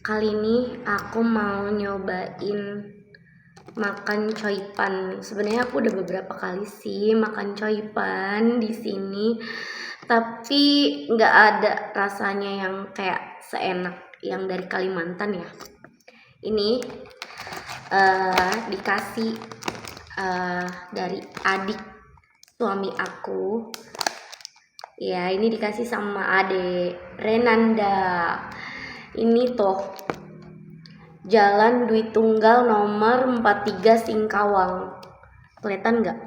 Kali ini aku mau nyobain makan coipan. Sebenarnya aku udah beberapa kali sih makan coipan di sini, tapi nggak ada rasanya yang kayak seenak yang dari Kalimantan ya. Ini dikasih dari adik suami aku. Ya, ini dikasih sama adik Renanda. Ini tuh Jalan Dwi Tunggal nomor 43 Singkawang. Kelihatan nggak?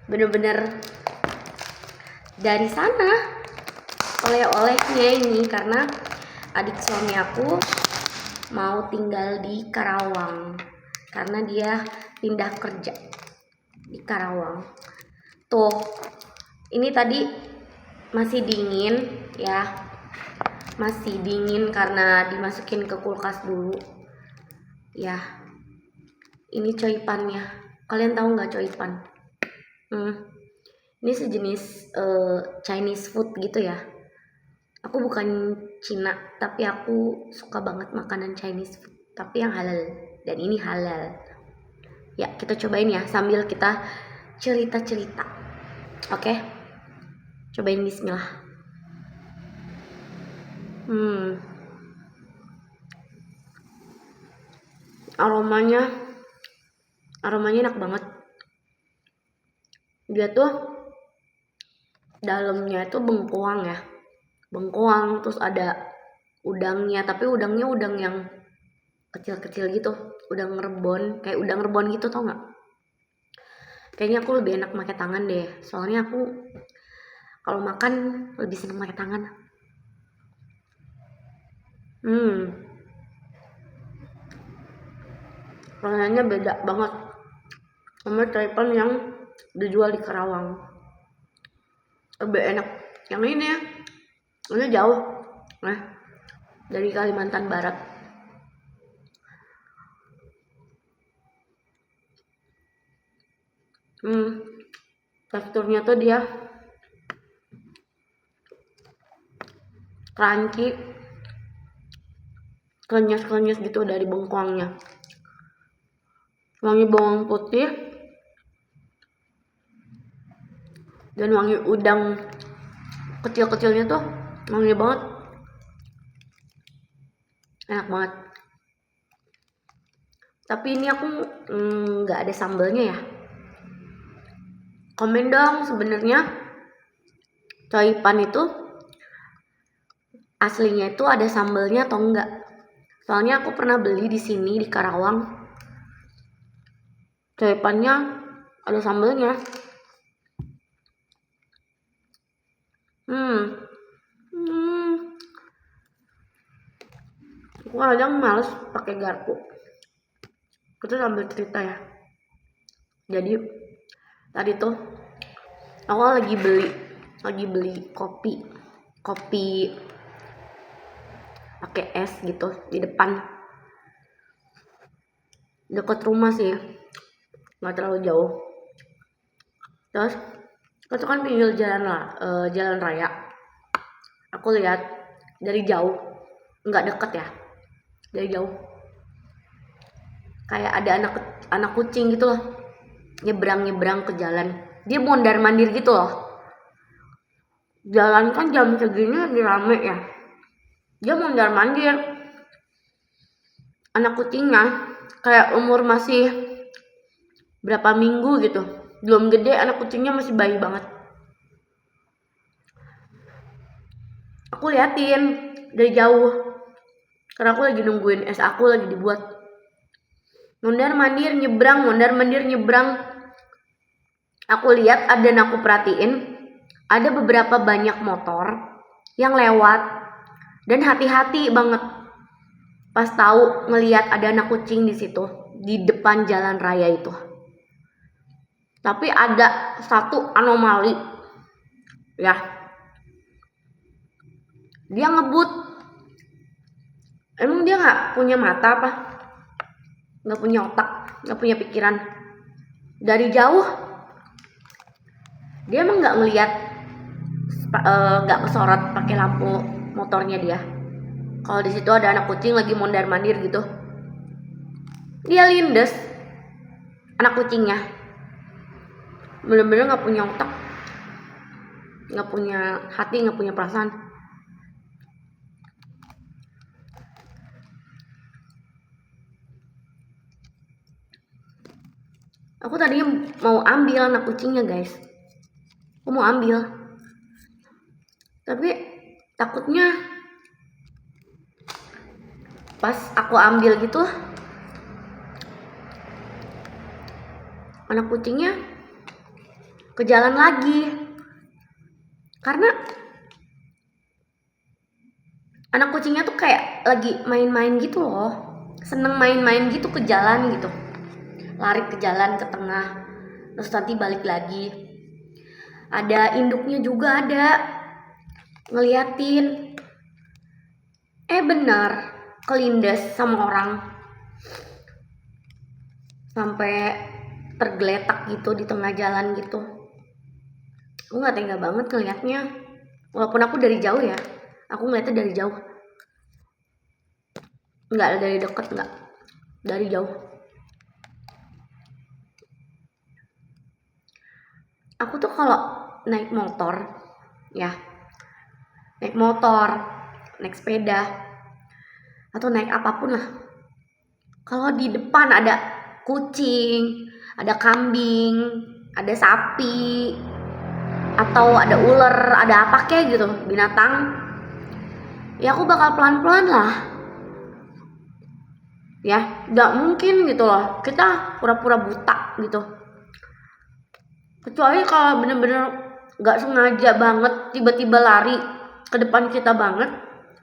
Bener-bener dari sana oleh-olehnya ini, karena adik suami aku mau tinggal di Karawang karena dia pindah kerja di Karawang. Tuh, ini tadi masih dingin ya, masih dingin karena dimasukin ke kulkas dulu ya. Ini coipannya, kalian tahu nggak coipan? Ini sejenis Chinese food gitu ya. Aku bukan Cina, tapi aku suka banget makanan Chinese food, tapi yang halal, dan ini halal ya. Kita cobain ya sambil kita cerita-cerita. Oke, cobain. Bismillah. Aromanya enak banget. Dia tuh dalamnya itu bengkoang ya, bengkoang, terus ada udangnya, tapi udangnya udang yang kecil-kecil gitu, udang rebon, kayak udang rebon gitu, tau nggak? Kayaknya aku lebih enak pakai tangan deh, soalnya aku kalau makan lebih seneng pakai tangan. Rasanya beda banget sama coipan yang dijual di Karawang. Lebih enak yang ini ya, ini jauh dari Kalimantan Barat. Teksturnya tuh dia crunchy, krenyes gitu dari bengkoangnya. Wangi bawang putih dan wangi udang kecil-kecilnya tuh wangi banget, enak banget. Tapi ini aku nggak ada sambalnya ya. Komen dong sebenarnya coipan itu aslinya itu ada sambalnya atau enggak. Soalnya aku pernah beli di sini di Karawang, coipannya ada sambalnya. Aku kadang males pakai garpu. Kita sambil cerita ya. Jadi tadi tuh aku lagi beli kopi pakai es gitu di depan, deket rumah sih, nggak terlalu jauh. Terus itu kan pinggir jalan raya. Aku lihat dari jauh, nggak deket ya, dari jauh kayak ada anak kucing gitu loh, nyebrang ke jalan. Dia mondar mandir gitu loh. Jalan kan jam segini lagi rame ya, dia mondar mandir. Anak kucingnya kayak umur masih berapa minggu gitu, belum gede, anak kucingnya masih bayi banget. Aku liatin dari jauh karena aku lagi nungguin es aku lagi dibuat. Mondar mandir nyebrang. Aku lihat dan aku perhatiin ada beberapa banyak motor yang lewat, dan hati-hati banget pas tahu ngelihat ada anak kucing di situ di depan jalan raya itu. Tapi ada satu anomali ya, dia ngebut. Emang dia nggak punya mata apa? Nggak punya otak, nggak punya pikiran? Dari jauh dia emang nggak ngelihat, nggak kesorot pakai lampu motornya dia. Kalau di situ ada anak kucing lagi mondar mandir gitu, dia lindes anak kucingnya. Bener-bener nggak punya otak, nggak punya hati, nggak punya perasaan. Aku tadinya mau ambil anak kucingnya guys, aku mau ambil, tapi takutnya pas aku ambil gitu anak kucingnya ke jalan lagi. Karena anak kucingnya tuh kayak lagi main-main gitu loh, seneng main-main gitu ke jalan gitu, lari ke jalan ke tengah terus nanti balik lagi. Ada induknya juga, ada ngeliatin, benar kelindes sama orang sampai tergeletak gitu di tengah jalan gitu. Aku nggak tega banget ngeliatnya, walaupun aku dari jauh ya, aku ngeliatnya dari jauh, nggak dari deket, nggak dari jauh. Aku tuh kalau naik motor ya, naik motor, naik sepeda, atau naik apapun lah, kalau di depan ada kucing, ada kambing, ada sapi, atau ada ular, ada apa kayak gitu binatang, ya aku bakal pelan-pelan lah ya. Nggak mungkin gitu loh kita pura-pura buta gitu, kecuali kalau bener-bener nggak sengaja banget tiba-tiba lari ke depan kita banget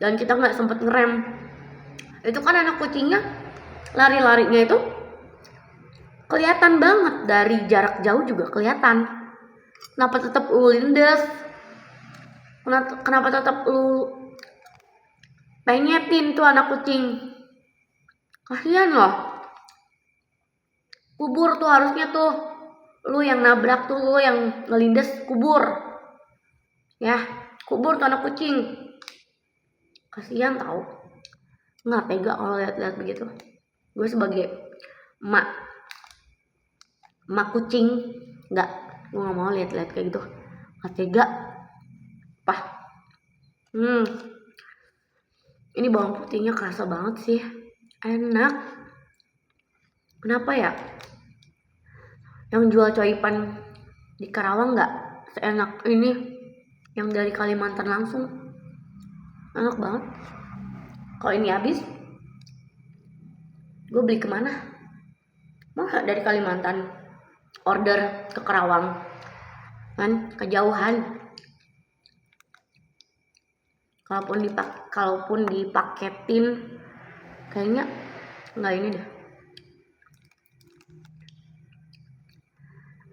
dan kita nggak sempet ngerem. Itu kan anak kucingnya lari-larinya itu kelihatan banget, dari jarak jauh juga kelihatan. Kenapa tetap lu lindes, kenapa tetap lu penyetin tuh anak kucing? Kasihan loh, kubur tuh harusnya tuh, lu yang nabrak tuh, lu yang ngelindes, kubur ya, kubur tuh anak kucing. Kasihan tahu, nggak tega kalau lihat-lihat begitu. Gue sebagai emak kucing, gue nggak mau lihat-lihat kayak gitu, nggak tega. Pah, ini bawang putihnya kerasa banget sih, enak. Kenapa ya yang jual coipan di Karawang nggak seenak ini yang dari Kalimantan langsung? Enak banget. Kalau ini habis, gue beli kemana? Masa dari Kalimantan order ke Karawang kan kejauhan. Kalaupun dipaketin kayaknya nggak ini deh.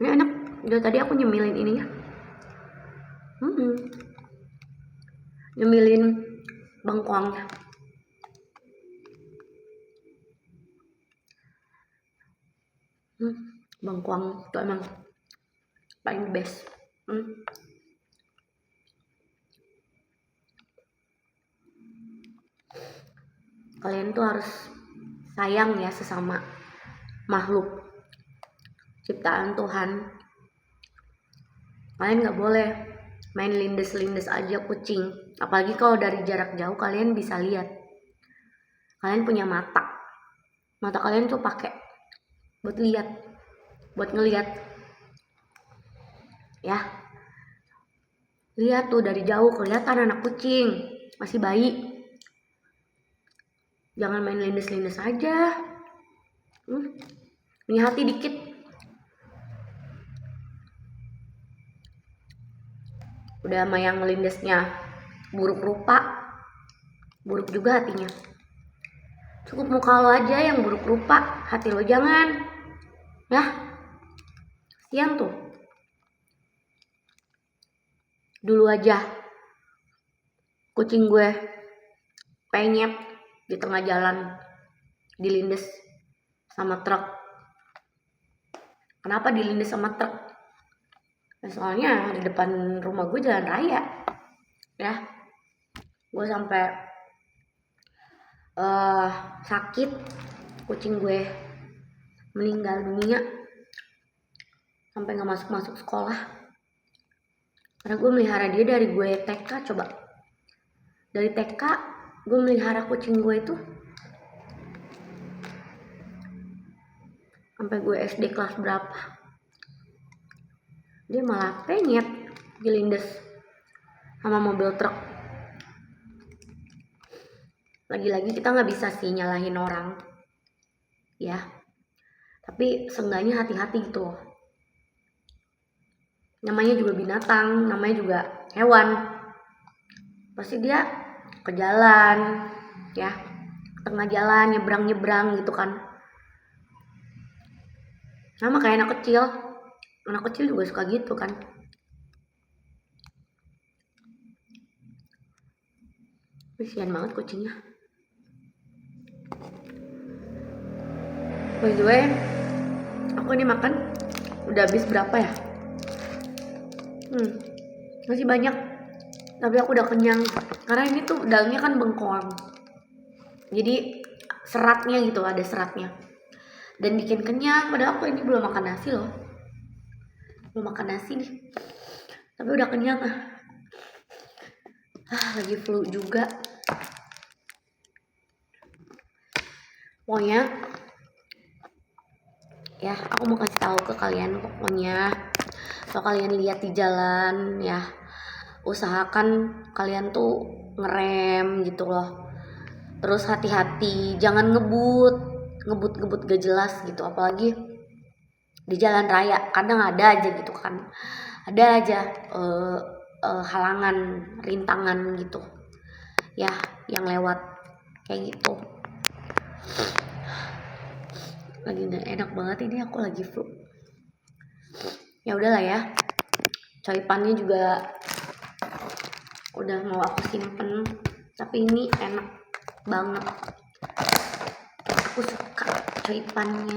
Ini enak. Udah tadi aku nyemilin ininya, nyemilin bengkoangnya. Bengkoang itu emang paling best. Kalian tuh harus sayang ya sesama makhluk ciptaan Tuhan. Kalian nggak boleh main lindes-lindes aja kucing, apalagi kalau dari jarak jauh. Kalian bisa lihat, kalian punya mata kalian tuh pakai buat lihat, buat ngelihat ya. Lihat tuh dari jauh kelihatan anak kucing masih bayi. Jangan main lindes-lindes aja. Punya hati dikit. Udah sama yang melindesnya buruk rupa, buruk juga hatinya. Cukup muka lo aja yang buruk rupa, hati lo jangan ya. Siang tuh. Dulu aja kucing gue penyet di tengah jalan, dilindes sama truk. Kenapa dilindes sama truk? Soalnya di depan rumah gue jalan raya ya. Gue sampai sakit, kucing gue meninggal dunia sampai nggak masuk sekolah karena gue melihara dia dari gue TK. Coba, dari TK gue melihara kucing gue itu sampai gue SD kelas berapa, dia malah penyet dilindes sama mobil truk. Lagi-lagi kita nggak bisa sih nyalahin orang ya, tapi seenggaknya hati-hati gitu loh. Namanya juga binatang, namanya juga hewan, pasti dia ke jalan ya, tengah jalan nyebrang gitu kan. Sama kayak anak kecil juga suka gitu kan. Kasian banget kucingnya. By the way, aku ini makan udah habis berapa ya? Masih banyak, tapi aku udah kenyang karena ini tuh dagingnya kan bengkoang, jadi seratnya gitu, ada seratnya dan bikin kenyang. Padahal aku ini belum makan nasi loh, belum makan nasi nih, tapi udah kenyang. Lagi flu juga. Pokoknya ya, aku mau kasih tahu ke kalian, pokoknya kalau kalian lihat di jalan ya, usahakan kalian tuh ngerem gitu loh. Terus hati-hati, jangan ngebut gak jelas gitu, apalagi di jalan raya. Kadang ada aja gitu kan, ada aja halangan, rintangan gitu ya yang lewat kayak gitu. Lagi nggak enak banget ini, aku lagi flu. Ya udahlah ya, coipannya juga udah mau aku simpen, tapi ini enak banget, aku suka coipannya,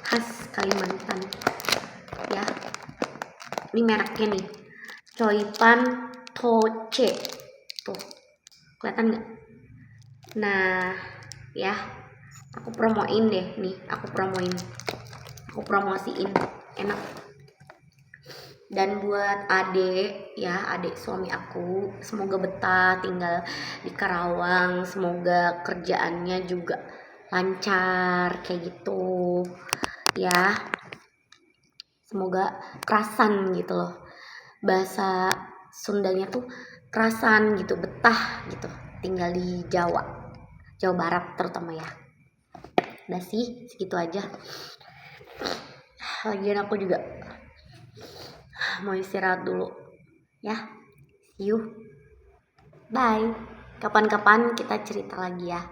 khas Kalimantan ya. Ini mereknya nih, Coipan Toce, tuh kelihatan nggak? Nah ya, aku promoin deh nih, aku promosiin, enak. Dan buat adik ya, adik suami aku, semoga betah tinggal di Karawang, semoga kerjaannya juga lancar kayak gitu ya, semoga kerasan gitu loh, bahasa Sundanya tuh kerasan gitu, betah gitu tinggal di Jawa Barat terutama ya. Udah sih segitu aja, lagian aku juga mau istirahat dulu ya. See you, bye. Kapan-kapan kita cerita lagi ya.